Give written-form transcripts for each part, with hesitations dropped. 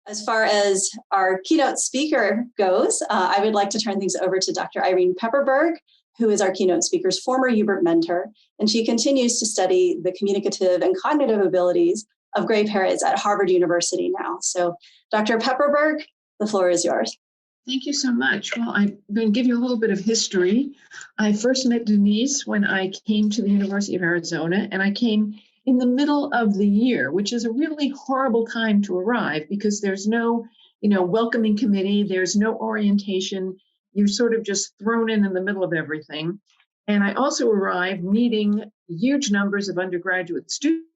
As far as our keynote speaker goes, I would like to turn things over to Dr. Irene Pepperberg, who is our keynote speaker's former Hubert mentor, and she continues to study the communicative and cognitive abilities of gray parrots at Harvard University now. So Dr. Pepperberg, the floor is yours. Thank you so much. Well, I'm going to give you a little bit of history. I first met Denice when I came to the University of Arizona, and I came in the middle of the year, which is a really horrible time to arrive because there's no, welcoming committee, there's no orientation. You're sort of just thrown in the middle of everything. And I also arrived meeting huge numbers of undergraduate students,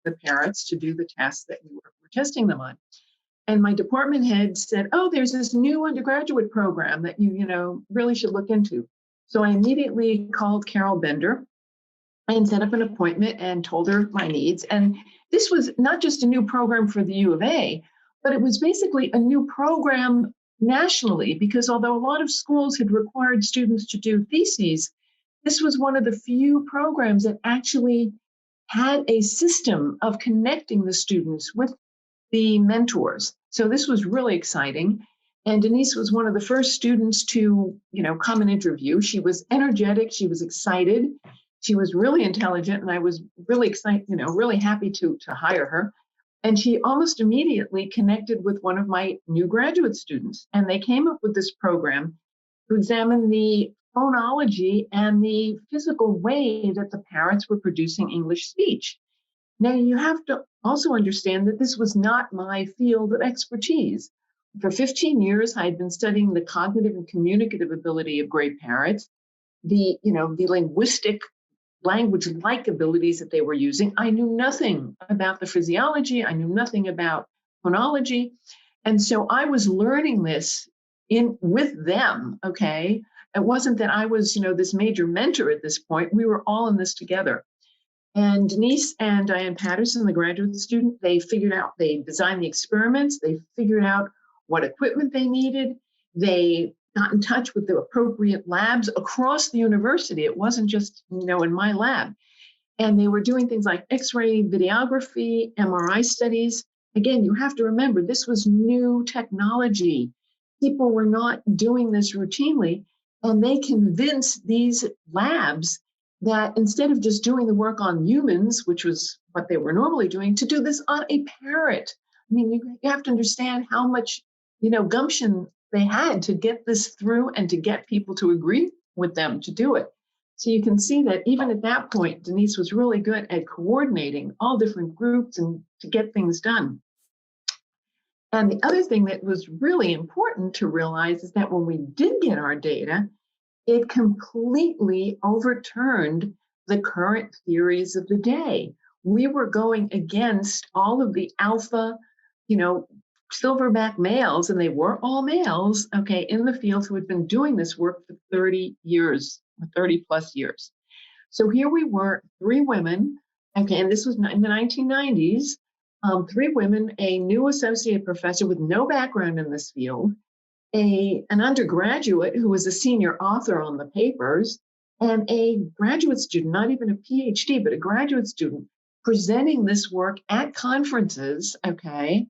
the Parrots, to do the tests that we were testing them on. And my department head said, oh, there's this new undergraduate program that you really should look into. So I immediately called Carol Bender and set up an appointment and told her my needs. And this was not just a new program for the U of A, but it was basically a new program nationally, because although a lot of schools had required students to do theses, this was one of the few programs that actually had a system of connecting the students with the mentors. So this was really exciting. And Denice was one of the first students to, come and interview. She was energetic. She was excited. She was really intelligent. And I was really excited, really happy to hire her. And she almost immediately connected with one of my new graduate students. And they came up with this program to examine the phonology and the physical way that the parrots were producing English speech. Now, you have to also understand that this was not my field of expertise. For 15 years, I had been studying the cognitive and communicative ability of gray parrots, the linguistic language-like abilities that they were using. I knew nothing about the physiology. I knew nothing about phonology. And so I was learning this with them, okay? It wasn't that I was, this major mentor at this point. We were all in this together. And Denice and Diane Patterson, the graduate student, they designed the experiments, they figured out what equipment they needed, they got in touch with the appropriate labs across the university. It wasn't just, in my lab. And they were doing things like X-ray videography, MRI studies. Again, you have to remember, this was new technology. People were not doing this routinely, and they convinced these labs that instead of just doing the work on humans, which was what they were normally doing, to do this on a parrot. I mean, you have to understand how much, gumption they had to get this through and to get people to agree with them to do it. So you can see that even at that point, Denice was really good at coordinating all different groups and to get things done. And the other thing that was really important to realize is that when we did get our data, it completely overturned the current theories of the day. We were going against all of the alpha, silverback males, and they were all males, okay, in the field who had been doing this work for 30 plus years. So here we were, 3 women, okay, and this was in the 1990s, 3 women, a new associate professor with no background in this field, an undergraduate who was a senior author on the papers, and a graduate student, not even a PhD, but a graduate student, presenting this work at conferences, okay,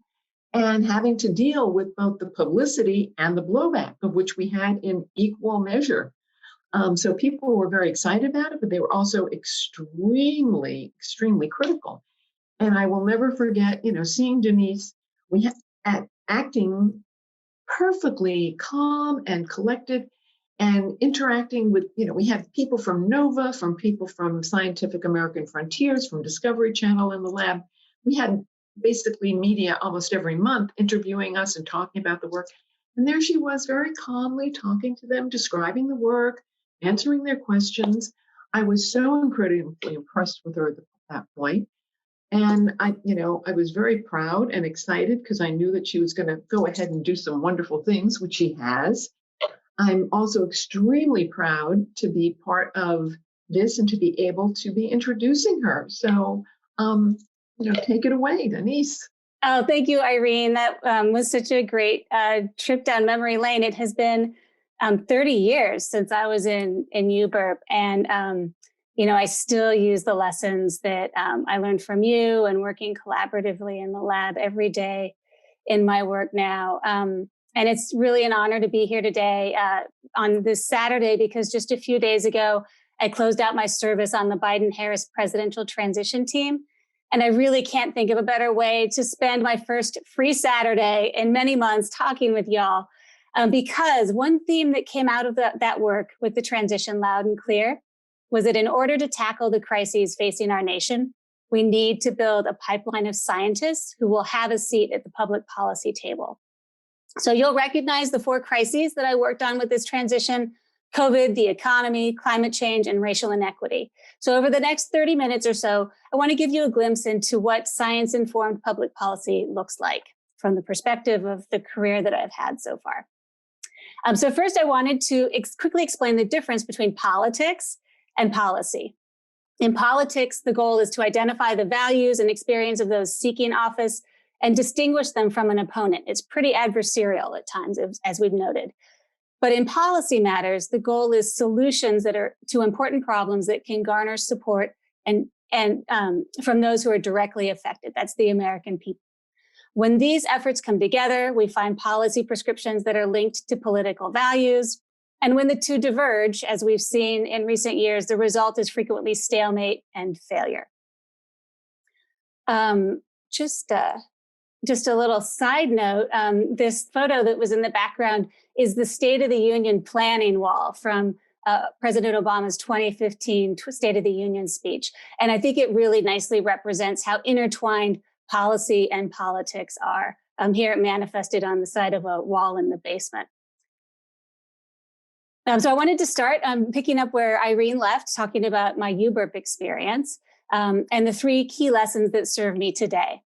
and having to deal with both the publicity and the blowback, of which we had in equal measure. So people were very excited about it, but they were also extremely, extremely critical. And I will never forget, seeing Denice, we had acting perfectly calm and collected and interacting with, we had people from NOVA, from people from Scientific American Frontiers, from Discovery Channel in the lab. We had basically media almost every month interviewing us and talking about the work. And there she was, very calmly talking to them, describing the work, answering their questions. I was so incredibly impressed with her at that point. And I was very proud and excited because I knew that she was going to go ahead and do some wonderful things, which she has. I'm also extremely proud to be part of this and to be able to be introducing her. So, take it away, Denice. Oh, thank you, Irene. That was such a great trip down memory lane. It has been 30 years since I was in UBURP. And I still use the lessons that I learned from you and working collaboratively in the lab every day in my work now. And it's really an honor to be here today on this Saturday, because just a few days ago, I closed out my service on the Biden-Harris presidential transition team. And I really can't think of a better way to spend my first free Saturday in many months talking with y'all. Because one theme that came out of that work with the transition loud and clear was that in order to tackle the crises facing our nation, we need to build a pipeline of scientists who will have a seat at the public policy table. So you'll recognize the 4 crises that I worked on with this transition: COVID, the economy, climate change, and racial inequity. So over the next 30 minutes or so, I want to give you a glimpse into what science-informed public policy looks like from the perspective of the career that I've had so far. So first, I wanted to quickly explain the difference between politics and policy. In politics, the goal is to identify the values and experience of those seeking office and distinguish them from an opponent. It's pretty adversarial at times, as we've noted. But in policy matters, the goal is solutions that are to important problems that can garner support and from those who are directly affected. That's the American people. When these efforts come together, we find policy prescriptions that are linked to political values. And when the two diverge, as we've seen in recent years, the result is frequently stalemate and failure. Just a little side note, this photo that was in the background is the State of the Union planning wall from President Obama's 2015 State of the Union speech. And I think it really nicely represents how intertwined policy and politics are. Here it manifested on the side of a wall in the basement. So I wanted to start picking up where Irene left, talking about my UBURP experience and the 3 key lessons that serve me today.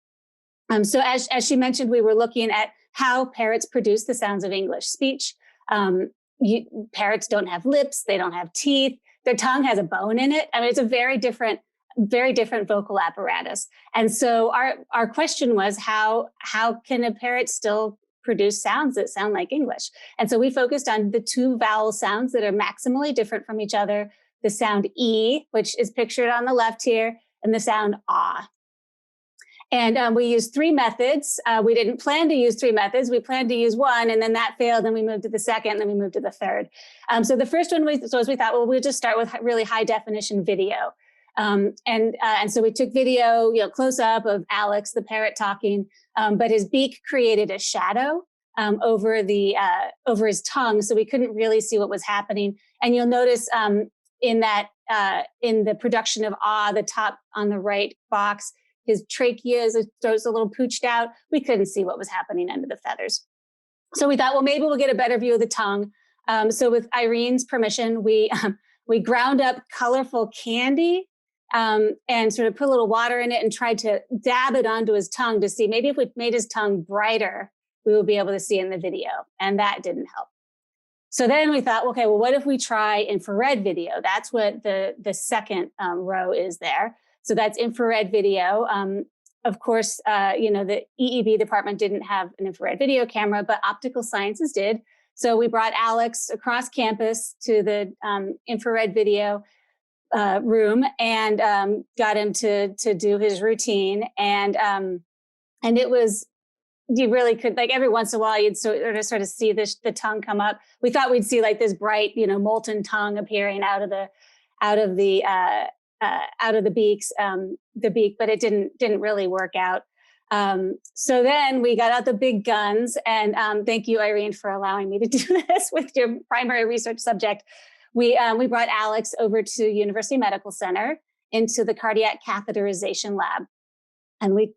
So as she mentioned, we were looking at how parrots produce the sounds of English speech. Parrots don't have lips, they don't have teeth, their tongue has a bone in it. I mean, it's a very different vocal apparatus. And so our question was, how can a parrot still produce sounds that sound like English? And so we focused on the 2 vowel sounds that are maximally different from each other: the sound E, which is pictured on the left here, and the sound ah. And we used 3 methods. We didn't plan to use 3 methods. We planned to use 1, and then that failed. And we moved to the second, and then we moved to the third. So the first one we thought, well, we'll just start with really high definition video. And so we took video, close up of Alex, the parrot, talking, but his beak created a shadow over his tongue, so we couldn't really see what was happening. And you'll notice in the production of ah, the top on the right box, his trachea, his throat's a little pooched out. We couldn't see what was happening under the feathers. So we thought, well, maybe we'll get a better view of the tongue. So with Irene's permission, we ground up colorful candy and sort of put a little water in it and tried to dab it onto his tongue to see maybe if we made his tongue brighter, we would be able to see in the video. And that didn't help. So then we thought, okay, well, what if we try infrared video? That's what the second row is there. So that's infrared video. Of course, the EEB department didn't have an infrared video camera, but optical sciences did. So we brought Alex across campus to the infrared video room and got him to do his routine. And it was, you really could, like, every once in a while, you'd sort of see the tongue come up. We thought we'd see like this bright, molten tongue appearing out of the beak, but it didn't really work out. So then we got out the big guns, and thank you, Irene, for allowing me to do this with your primary research subject. We brought Alex over to University Medical Center into the cardiac catheterization lab, and we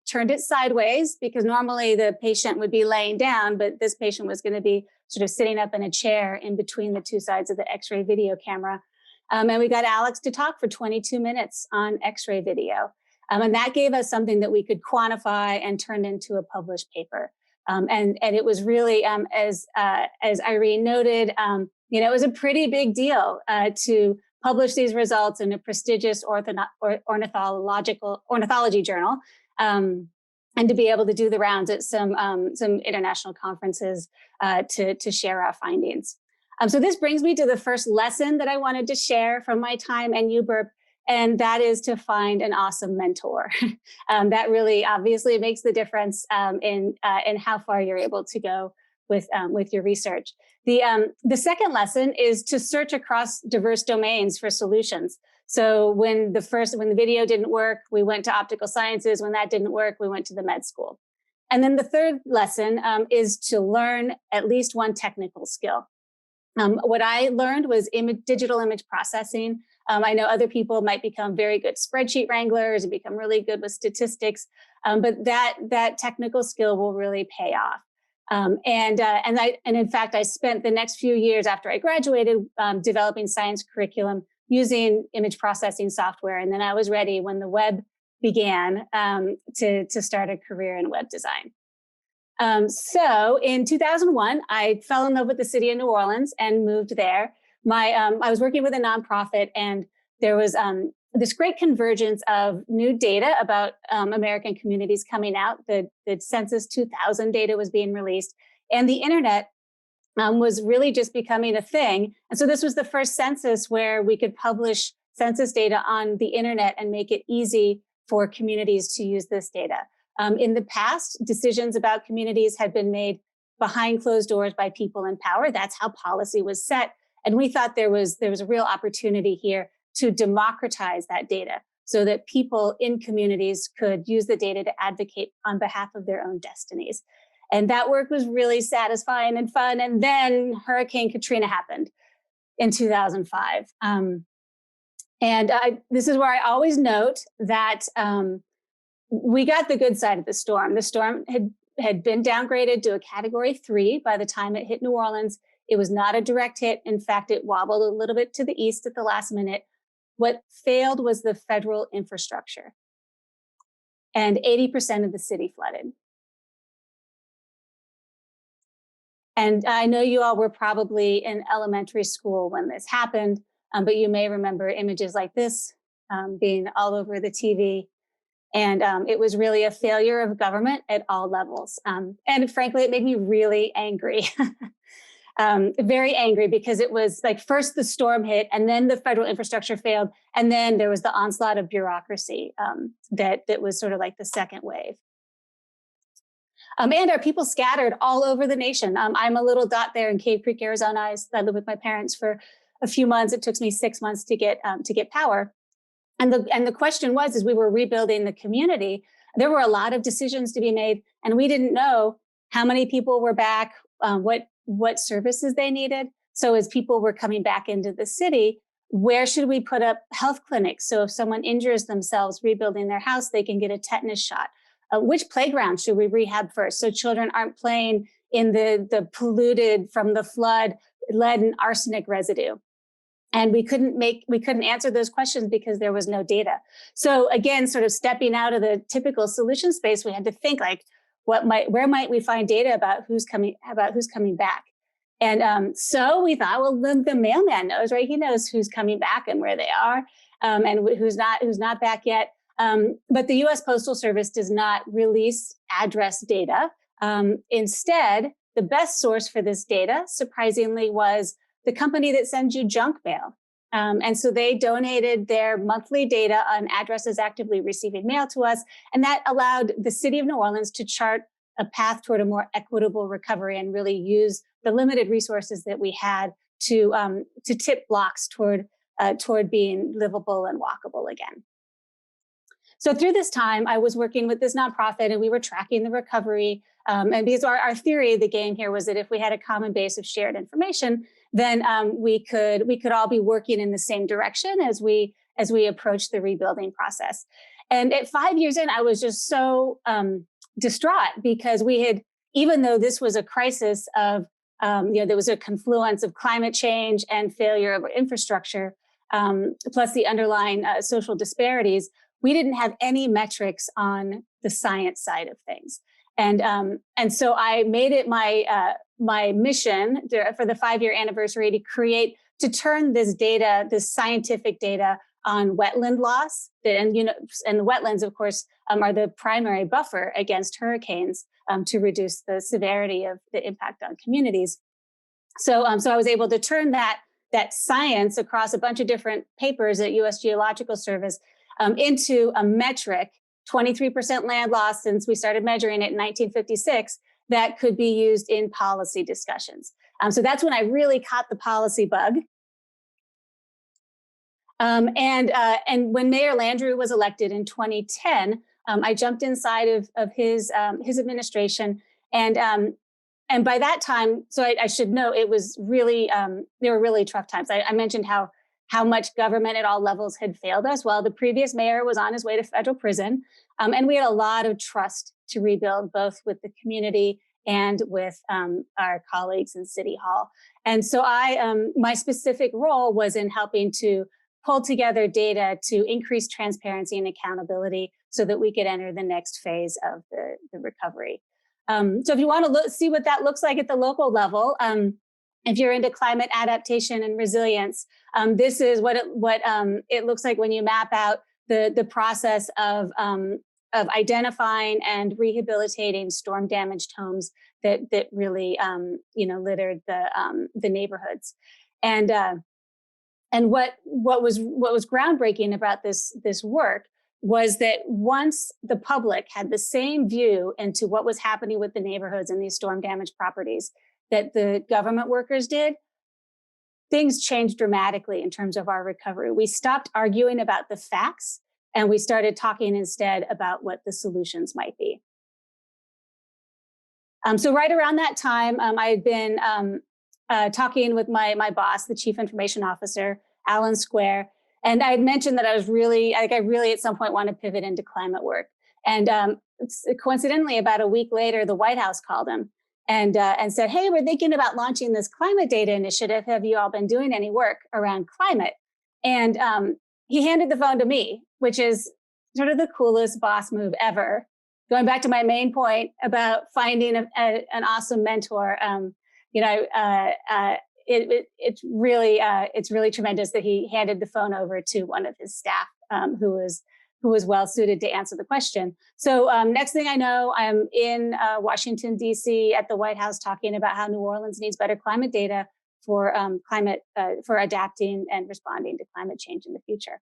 turned it sideways because normally the patient would be laying down, but this patient was going to be sort of sitting up in a chair in between the 2 sides of the X-ray video camera. And we got Alex to talk for 22 minutes on X-ray video. And that gave us something that we could quantify and turn into a published paper. And it was really, as Irene noted, it was a pretty big deal to publish these results in a prestigious ornithology journal, and to be able to do the rounds at some international conferences to share our findings. So this brings me to the first lesson that I wanted to share from my time at UBURP, and that is to find an awesome mentor. That really obviously makes the difference in how far you're able to go with your research. The second lesson is to search across diverse domains for solutions. So when the video didn't work, we went to optical sciences. When that didn't work, we went to the med school. And then the third lesson is to learn at least one technical skill. What I learned was digital image processing. I know other people might become very good spreadsheet wranglers and become really good with statistics, but that technical skill will really pay off. And in fact, I spent the next few years after I graduated developing science curriculum using image processing software, and then I was ready when the web began to start a career in web design. So in 2001, I fell in love with the city of New Orleans and moved there. I was working with a nonprofit, and there was this great convergence of new data about American communities coming out. The Census 2000 data was being released, and the internet was really just becoming a thing. And so this was the first census where we could publish census data on the internet and make it easy for communities to use this data. In the past, decisions about communities had been made behind closed doors by people in power. That's how policy was set. And we thought there was a real opportunity here to democratize that data so that people in communities could use the data to advocate on behalf of their own destinies. And that work was really satisfying and fun. And then Hurricane Katrina happened in 2005. This is where I always note that we got the good side of the storm. The storm had been downgraded to a Category 3 by the time it hit New Orleans. It was not a direct hit. In fact, it wobbled a little bit to the east at the last minute. What failed was the federal infrastructure. And 80% of the city flooded. And I know you all were probably in elementary school when this happened, but you may remember images like this being all over the TV. And it was really a failure of government at all levels. And frankly, it made me really angry, very angry, because it was like first the storm hit, and then the federal infrastructure failed. And then there was the onslaught of bureaucracy that was sort of like the second wave. And our people scattered all over the nation. I'm a little dot there in Cave Creek, Arizona. I lived with my parents for a few months. It took me 6 months to get power. And the question was, as we were rebuilding the community, there were a lot of decisions to be made, and we didn't know how many people were back, what services they needed. So as people were coming back into the city, where should we put up health clinics? So if someone injures themselves rebuilding their house, they can get a tetanus shot. Which playground should we rehab first, so children aren't playing in the polluted from the flood lead and arsenic residue? And we couldn't answer those questions because there was no data. So again, sort of stepping out of the typical solution space, we had to think like, where might we find data about who's coming back? And so we thought, well, the mailman knows, right? He knows who's coming back and where they are, and who's not back yet. But the U.S. Postal Service does not release address data. Instead, the best source for this data, surprisingly, was the company that sends you junk mail. And so they donated their monthly data on addresses actively receiving mail to us. And that allowed the city of New Orleans to chart a path toward a more equitable recovery and really use the limited resources that we had to tip blocks toward being livable and walkable again. So through this time, I was working with this nonprofit, and we were tracking the recovery. And because our theory of the game here was that if we had a common base of shared information, then we could all be working in the same direction as we approach the rebuilding process. And at 5 years in, I was just so distraught because even though this was a crisis of, there was a confluence of climate change and failure of infrastructure, plus the underlying social disparities, we didn't have any metrics on the science side of things. And so I made it my mission for the 5-year anniversary to turn this data, this scientific data on wetland loss. And the wetlands, of course, are the primary buffer against hurricanes to reduce the severity of the impact on communities. So I was able to turn that science across a bunch of different papers at US Geological Service into a metric, 23% land loss since we started measuring it in 1956, that could be used in policy discussions. So that's when I really caught the policy bug. And when Mayor Landrieu was elected in 2010, I jumped inside of his administration, and by that time, so I should note, it was really they were really tough times. I mentioned how much government at all levels had failed us. Well, the previous mayor was on his way to federal prison, and we had a lot of trust to rebuild, both with the community and with our colleagues in City Hall. And so my specific role was in helping to pull together data to increase transparency and accountability so that we could enter the next phase of the recovery. So if you want to see what that looks like at the local level, if you're into climate adaptation and resilience, this is what it looks like when you map out the process of identifying and rehabilitating storm damaged homes that really littered the neighborhoods. And what was groundbreaking about this work was that once the public had the same view into what was happening with the neighborhoods and these storm damaged properties that the government workers did, things changed dramatically in terms of our recovery. We stopped arguing about the facts and we started talking instead about what the solutions might be. So right around that time, I had been talking with my boss, the chief information officer, Alan Square. And I had mentioned that I really at some point want to pivot into climate work. And coincidentally, about a week later, the White House called him and said, "Hey, we're thinking about launching this climate data initiative. Have you all been doing any work around climate?" And he handed the phone to me, which is sort of the coolest boss move ever. Going back to my main point about finding an awesome mentor, it's really tremendous that he handed the phone over to one of his staff who was well suited to answer the question. So next thing I know, I'm in Washington, D.C. at the White House talking about how New Orleans needs better climate data for for adapting and responding to climate change in the future.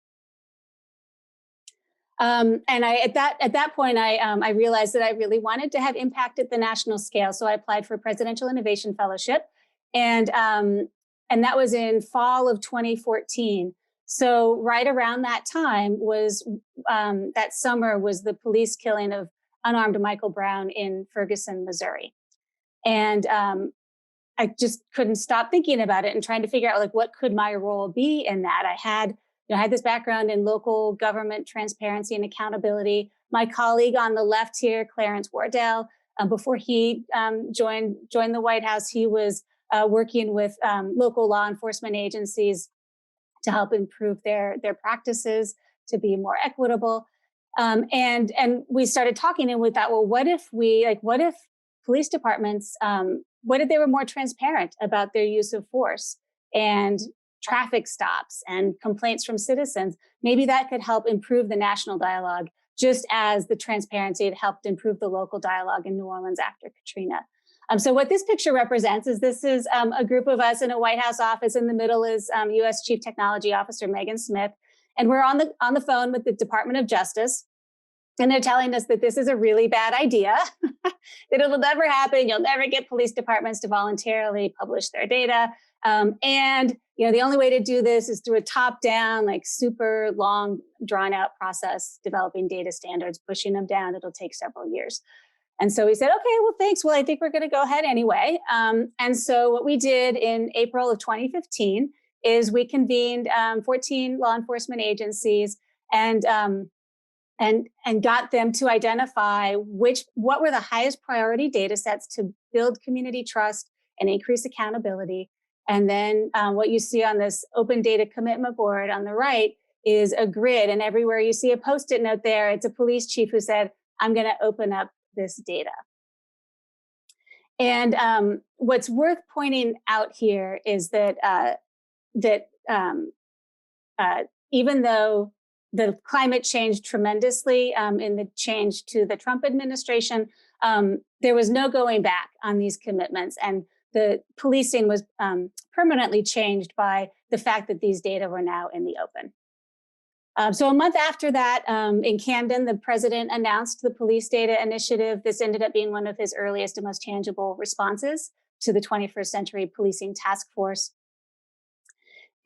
And at that point, I realized that I really wanted to have impact at the national scale. So I applied for a Presidential Innovation Fellowship, and that was in fall of 2014. So right around that time was that summer was the police killing of unarmed Michael Brown in Ferguson, Missouri, and I just couldn't stop thinking about it and trying to figure out like what could my role be in that. I had this background in local government transparency and accountability. My colleague on the left here, Clarence Wardell, before he joined the White House, he was working with local law enforcement agencies to help improve their practices to be more equitable. And we started talking, and we thought, well, what if police departments, what if they were more transparent about their use of force and traffic stops and complaints from citizens? Maybe that could help improve the national dialogue, just as the transparency had helped improve the local dialogue in New Orleans after Katrina. So what this picture represents is this is a group of us in a White House office. In the middle is U.S. Chief Technology Officer Megan Smith, and we're on the phone with the Department of Justice. And they're telling us that this is a really bad idea, that it'll never happen. You'll never get police departments to voluntarily publish their data. And the only way to do this is through a top-down, like super long, drawn-out process, developing data standards, pushing them down. It'll take several years. And so we said, okay, well, thanks. Well, I think we're going to go ahead anyway. And so what we did in April of 2015 is we convened 14 law enforcement agencies and got them to identify what were the highest priority data sets to build community trust and increase accountability. And then what you see on this open data commitment board on the right is a grid. And everywhere you see a Post-it note there, it's a police chief who said, I'm going to open up this data. And what's worth pointing out here is that even though the climate changed tremendously in the change to the Trump administration, there was no going back on these commitments. And the policing was permanently changed by the fact that these data were now in the open. So a month after that, in Camden, the president announced the Police Data Initiative. This ended up being one of his earliest and most tangible responses to the 21st Century Policing Task Force.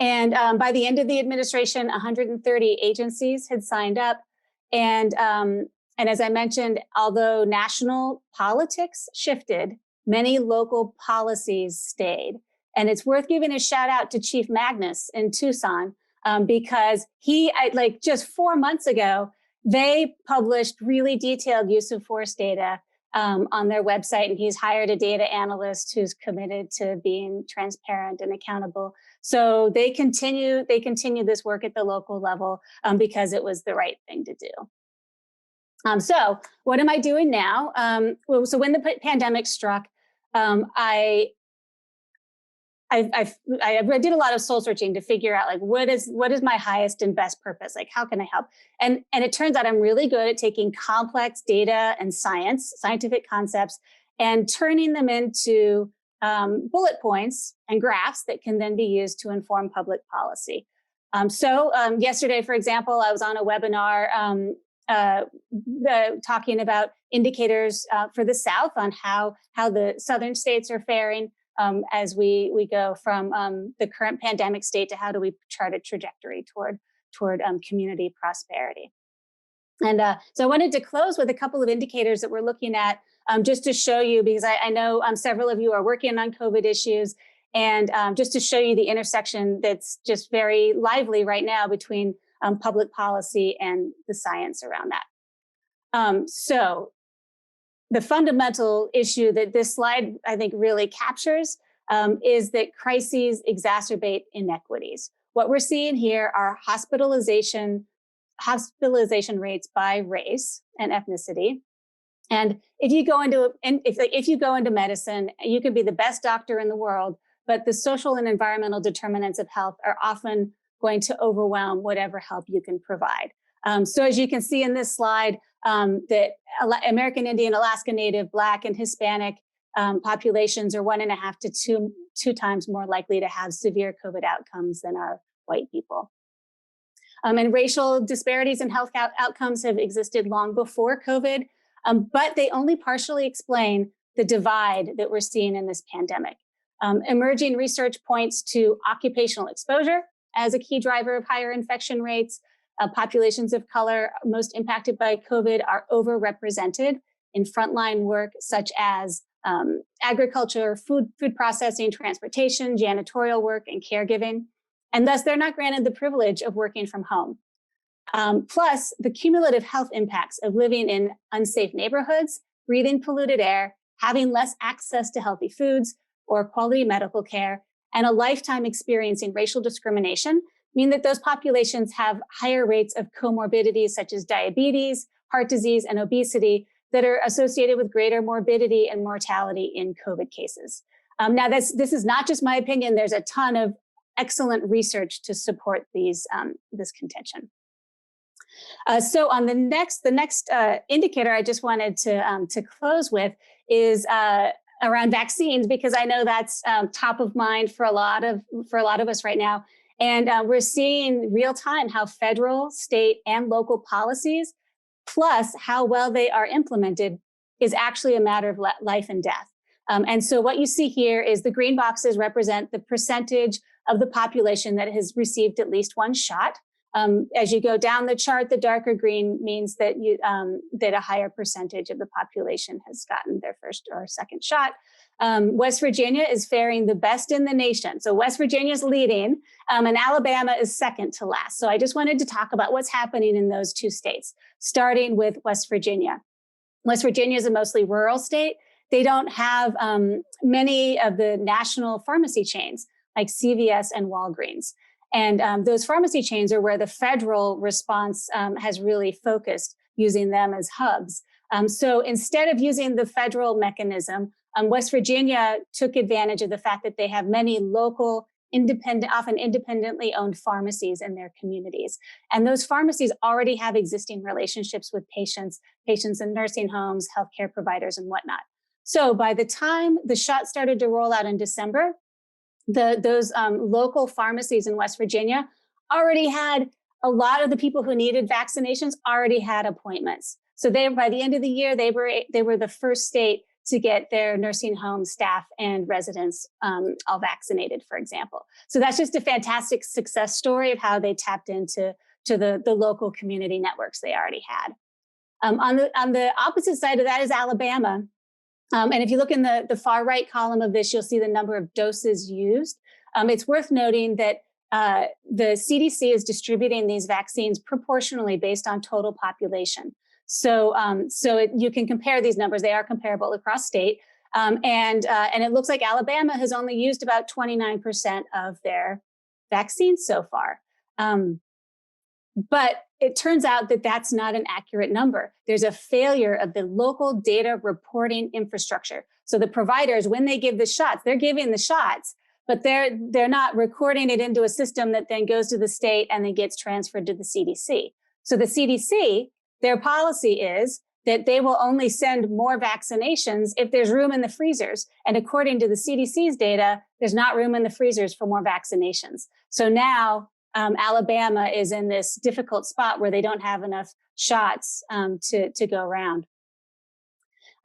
And by the end of the administration, 130 agencies had signed up. And as I mentioned, although national politics shifted, many local policies stayed. And it's worth giving a shout out to Chief Magnus in Tucson, because just 4 months ago, they published really detailed use of force data on their website, and he's hired a data analyst who's committed to being transparent and accountable. So they continue this work at the local level because it was the right thing to do. So what am I doing now? So when the pandemic struck, I did a lot of soul searching to figure out, like, what is my highest and best purpose? Like, how can I help? And it turns out I'm really good at taking complex data and scientific concepts, and turning them into bullet points and graphs that can then be used to inform public policy. So yesterday, for example, I was on a webinar talking about indicators for the South on how the southern states are faring. As we go from the current pandemic state to how do we chart a trajectory toward community prosperity. And so I wanted to close with a couple of indicators that we're looking at just to show you, because I know several of you are working on COVID issues, and just to show you the intersection that's just very lively right now between public policy and the science around that. So the fundamental issue that this slide, I think, really captures is that crises exacerbate inequities. What we're seeing here are hospitalization rates by race and ethnicity. And if you go into medicine, you can be the best doctor in the world, but the social and environmental determinants of health are often going to overwhelm whatever help you can provide. So as you can see in this slide, that American Indian, Alaska Native, Black, and Hispanic populations are 1.5 to 2 times more likely to have severe COVID outcomes than our white people. And racial disparities in health outcomes have existed long before COVID, but they only partially explain the divide that we're seeing in this pandemic. Emerging research points to occupational exposure as a key driver of higher infection rates. Populations of color most impacted by COVID are overrepresented in frontline work such as agriculture, food processing, transportation, janitorial work, and caregiving. And thus, they're not granted the privilege of working from home. Plus, the cumulative health impacts of living in unsafe neighborhoods, breathing polluted air, having less access to healthy foods or quality medical care, and a lifetime experiencing racial discrimination mean that those populations have higher rates of comorbidities such as diabetes, heart disease, and obesity that are associated with greater morbidity and mortality in COVID cases. Now, this is not just my opinion. There's a ton of excellent research to support this contention. So on the next indicator I just wanted to close with is around vaccines, because I know that's top of mind for a lot of us right now. And we're seeing real time how federal, state, and local policies, plus how well they are implemented, is actually a matter of life and death. And so what you see here is the green boxes represent the percentage of the population that has received at least one shot. As you go down the chart, the darker green means that that a higher percentage of the population has gotten their first or second shot. West Virginia is faring the best in the nation. So West Virginia is leading, and Alabama is second to last. So I just wanted to talk about what's happening in those two states, starting with West Virginia. West Virginia is a mostly rural state. They don't have many of the national pharmacy chains like CVS and Walgreens. And those pharmacy chains are where the federal response has really focused, using them as hubs. So instead of using the federal mechanism, West Virginia took advantage of the fact that they have many local, often independently owned pharmacies in their communities. And those pharmacies already have existing relationships with patients in nursing homes, healthcare providers, and whatnot. So by the time the shot started to roll out in December, those local pharmacies in West Virginia already had a lot of the people who needed vaccinations already had appointments. So by the end of the year, they were the first state to get their nursing home staff and residents all vaccinated, for example. So that's just a fantastic success story of how they tapped into the local community networks they already had. On the opposite side of that is Alabama. And if you look in the far right column of this, you'll see the number of doses used. It's worth noting that the CDC is distributing these vaccines proportionally based on total population. So you can compare these numbers. They are comparable across state. And it looks like Alabama has only used about 29% of their vaccines so far. But it turns out that that's not an accurate number. There's a failure of the local data reporting infrastructure. So the providers, when they give the shots, they're giving the shots, but they're not recording it into a system that then goes to the state and then gets transferred to the CDC. So the CDC, their policy is that they will only send more vaccinations if there's room in the freezers. And according to the CDC's data, there's not room in the freezers for more vaccinations. So now Alabama is in this difficult spot where they don't have enough shots to go around.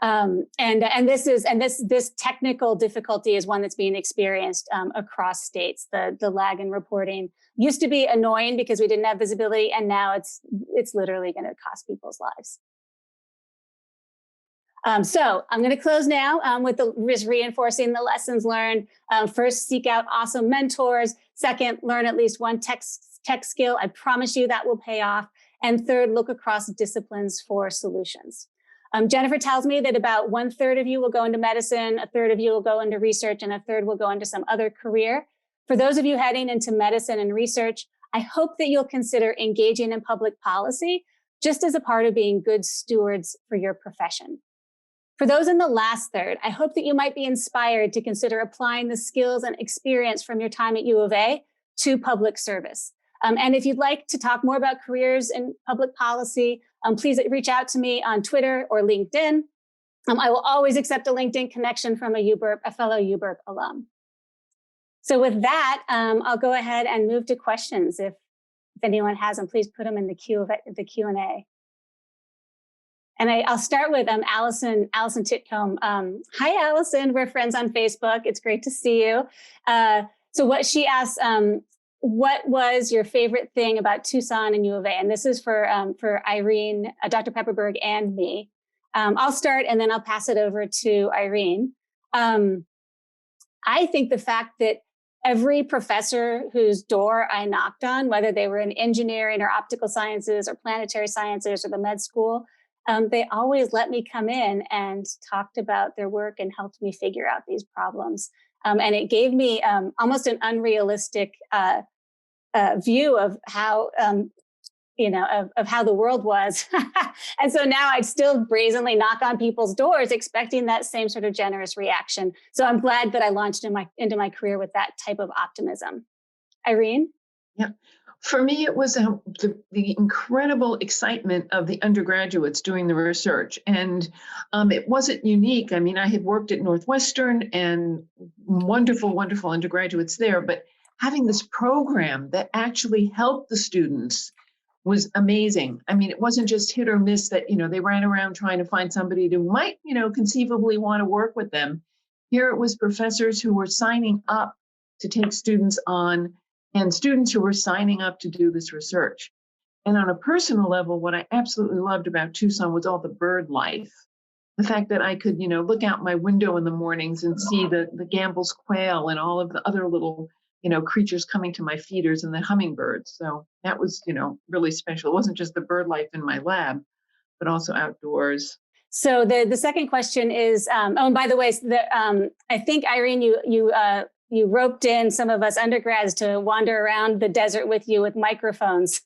And this technical difficulty is one that's being experienced across states. The lag in reporting used to be annoying because we didn't have visibility, and now it's literally going to cost people's lives. So I'm going to close now with reinforcing the lessons learned. First, seek out awesome mentors. Second, learn at least one tech skill. I promise you that will pay off. And third, look across disciplines for solutions. Jennifer tells me that about 1/3 of you will go into medicine, 1/3 of you will go into research, and 1/3 will go into some other career. For those of you heading into medicine and research, I hope that you'll consider engaging in public policy just as a part of being good stewards for your profession. For those in the last third, I hope that you might be inspired to consider applying the skills and experience from your time at U of A to public service. And if you'd like to talk more about careers in public policy, please reach out to me on Twitter or LinkedIn. I will always accept a LinkedIn connection from a fellow UBERP alum. So with that, I'll go ahead and move to questions. If anyone has them, please put them in the Q&A. And I'll start with Allison Titcomb. Hi, Allison. We're friends on Facebook. It's great to see you. So what she asked, what was your favorite thing about Tucson and U of A? And this is for Irene, Dr. Pepperberg, and me. I'll start, and then I'll pass it over to Irene. I think the fact that every professor whose door I knocked on, whether they were in engineering or optical sciences or planetary sciences or the med school, they always let me come in and talked about their work and helped me figure out these problems. And it gave me almost an unrealistic view of how, of how the world was. And so now I'd still brazenly knock on people's doors, expecting that same sort of generous reaction. So I'm glad that I launched into my career with that type of optimism. Irene? Yeah. For me, it was the incredible excitement of the undergraduates doing the research. And it wasn't unique. I mean, I had worked at Northwestern and wonderful, wonderful undergraduates there. But having this program that actually helped the students was amazing. I mean, it wasn't just hit or miss that, they ran around trying to find somebody who might, conceivably want to work with them. Here it was professors who were signing up to take students on, and students who were signing up to do this research. And on a personal level, what I absolutely loved about Tucson was all the bird life. The fact that I could, look out my window in the mornings and see the Gambel's quail and all of the other little, creatures coming to my feeders and the hummingbirds. So that was, really special. It wasn't just the bird life in my lab, but also outdoors. So the second question is, and by the way, I think, Irene, you roped in some of us undergrads to wander around the desert with you with microphones.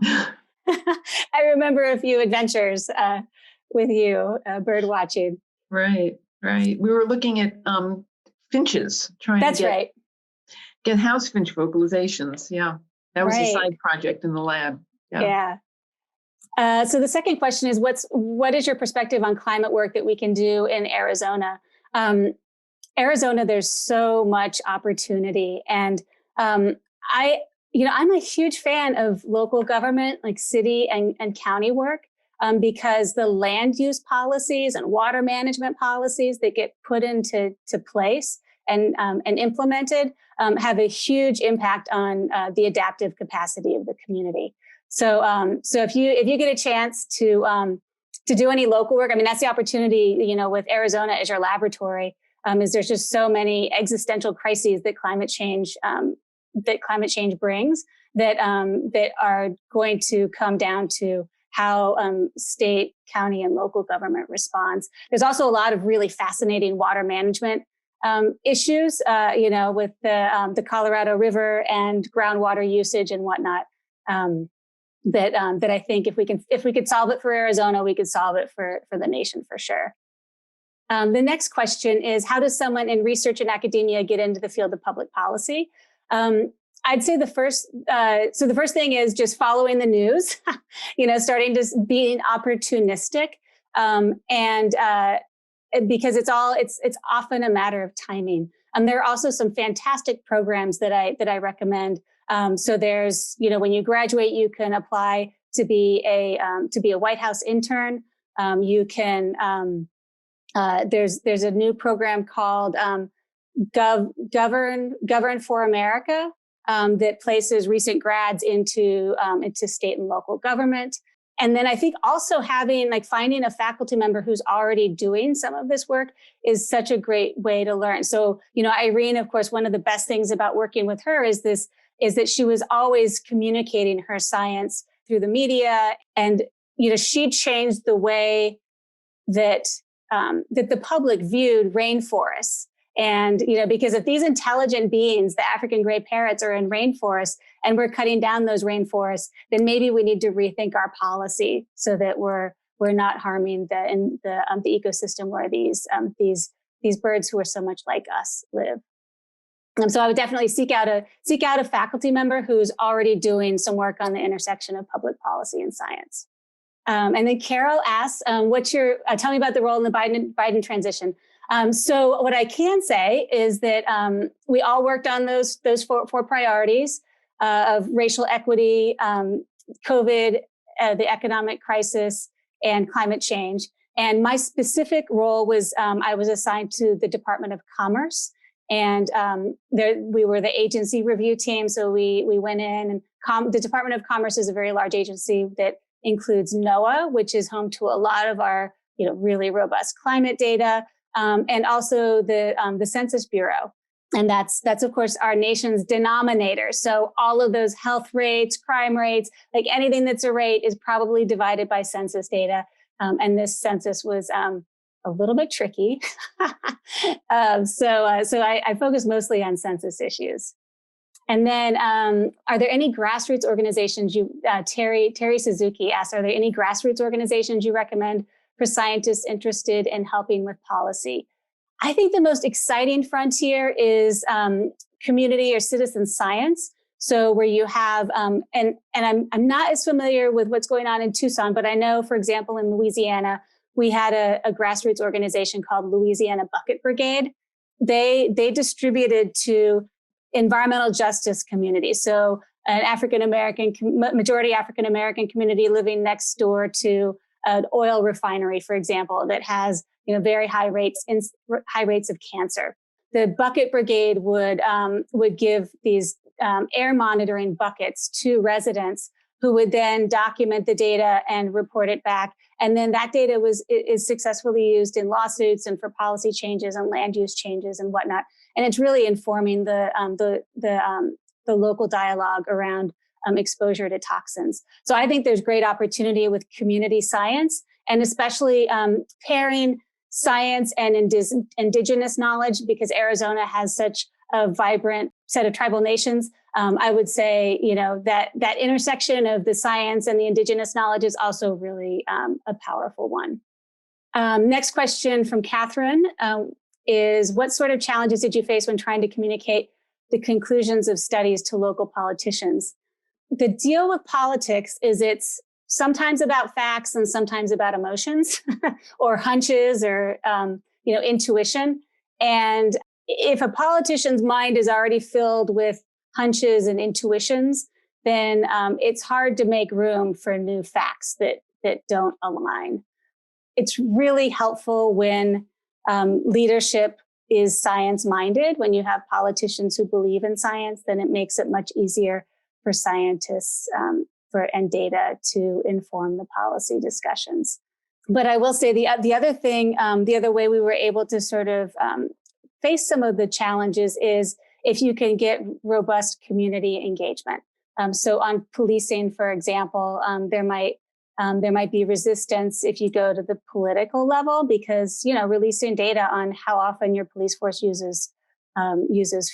I remember a few adventures with you, bird watching. Right. We were looking at finches, trying to get house finch vocalizations. Yeah, that was a side project in the lab. Yeah. So the second question is, what is your perspective on climate work that we can do in Arizona? Arizona, there's so much opportunity, and I'm a huge fan of local government, like city and county work, because the land use policies and water management policies that get put into place and implemented have a huge impact on the adaptive capacity of the community. So if you get a chance to do any local work, I mean, that's the opportunity, with Arizona as your laboratory, is there's just so many existential crises that climate change brings that are going to come down to how state, county, and local government responds. There's also a lot of really fascinating water management issues, with the Colorado River and groundwater usage and whatnot. That I think if we could solve it for Arizona, we could solve it for the nation for sure. The next question is, how does someone in research and academia get into the field of public policy? I'd say the first thing is just following the news, starting to being opportunistic, and because it's often a matter of timing. There are also some fantastic programs that I recommend. So there's, when you graduate, you can apply to be a White House intern. You can there's a new program called Govern for America that places recent grads into state and local government. And then I think also finding a faculty member who's already doing some of this work is such a great way to learn. So, Irene, of course, one of the best things about working with her is that she was always communicating her science through the media. And, she changed the way that the public viewed rainforests. And, because if these intelligent beings, the African gray parrots, are in rainforests and we're cutting down those rainforests, then maybe we need to rethink our policy so that we're not harming the ecosystem where these birds who are so much like us live. So I would definitely seek out a faculty member who's already doing some work on the intersection of public policy and science. And then Carol asks, tell me about the role in the Biden transition. So what I can say is that we all worked on those four priorities of racial equity, COVID, the economic crisis, and climate change. And my specific role was I was assigned to the Department of Commerce. And we were the agency review team. So we went in, and the Department of Commerce is a very large agency that includes NOAA, which is home to a lot of our really robust climate data, and also the Census Bureau. And that's of course our nation's denominator. So all of those health rates, crime rates, like anything that's a rate is probably divided by census data. And this census was a little bit tricky. So I focus mostly on census issues. And then are there any grassroots organizations Terry Suzuki asked, are there any grassroots organizations you recommend for scientists interested in helping with policy? I think the most exciting frontier is community or citizen science. So where you have, and I'm not as familiar with what's going on in Tucson, but I know, for example, in Louisiana, we had a grassroots organization called Louisiana Bucket Brigade. They distributed to environmental justice communities. So an majority African-American community living next door to an oil refinery, for example, that has very high rates of cancer. The Bucket Brigade would give these air monitoring buckets to residents who would then document the data and report it back. And then that data is successfully used in lawsuits and for policy changes and land use changes and whatnot. And it's really informing the local dialogue around exposure to toxins. So I think there's great opportunity with community science, and especially pairing science and indigenous knowledge, because Arizona has such a vibrant set of tribal nations. I would say, that intersection of the science and the indigenous knowledge is also really a powerful one. Next question from Catherine is, what sort of challenges did you face when trying to communicate the conclusions of studies to local politicians? The deal with politics is it's sometimes about facts and sometimes about emotions or hunches or, intuition. And if a politician's mind is already filled with hunches and intuitions, then it's hard to make room for new facts that don't align. It's really helpful when leadership is science-minded. When you have politicians who believe in science, then it makes it much easier for scientists and data to inform the policy discussions. But I will say the other thing, the other way we were able to sort of face some of the challenges is if you can get robust community engagement. So on policing, for example, there might be resistance if you go to the political level because, releasing data on how often your police force uses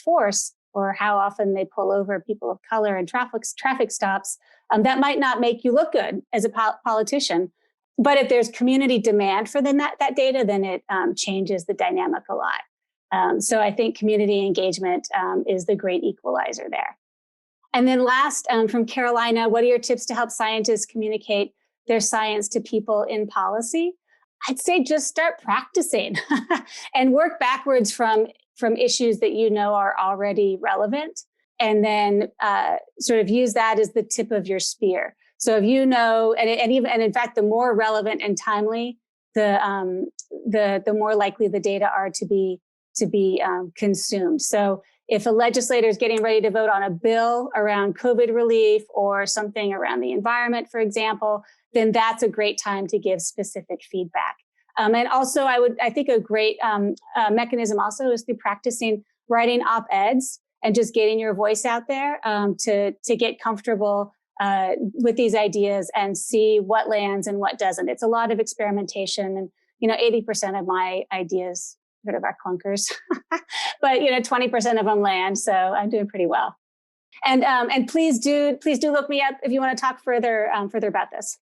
force or how often they pull over people of color in traffic stops, that might not make you look good as a politician. But if there's community demand for that data, then it changes the dynamic a lot. So I think community engagement is the great equalizer there. And then last, from Carolina, what are your tips to help scientists communicate their science to people in policy? I'd say just start practicing and work backwards from issues that are already relevant, and then sort of use that as the tip of your spear. So if and in fact, the more relevant and timely, the more likely the data are to be consumed. So if a legislator is getting ready to vote on a bill around COVID relief or something around the environment, for example, then that's a great time to give specific feedback. And also, I think a great mechanism also is through practicing writing op-eds and just getting your voice out there to get comfortable with these ideas and see what lands and what doesn't. It's a lot of experimentation, and 80% of my ideas sort of are clunkers, but 20% of them land. So I'm doing pretty well. And please do look me up if you want to talk further about this.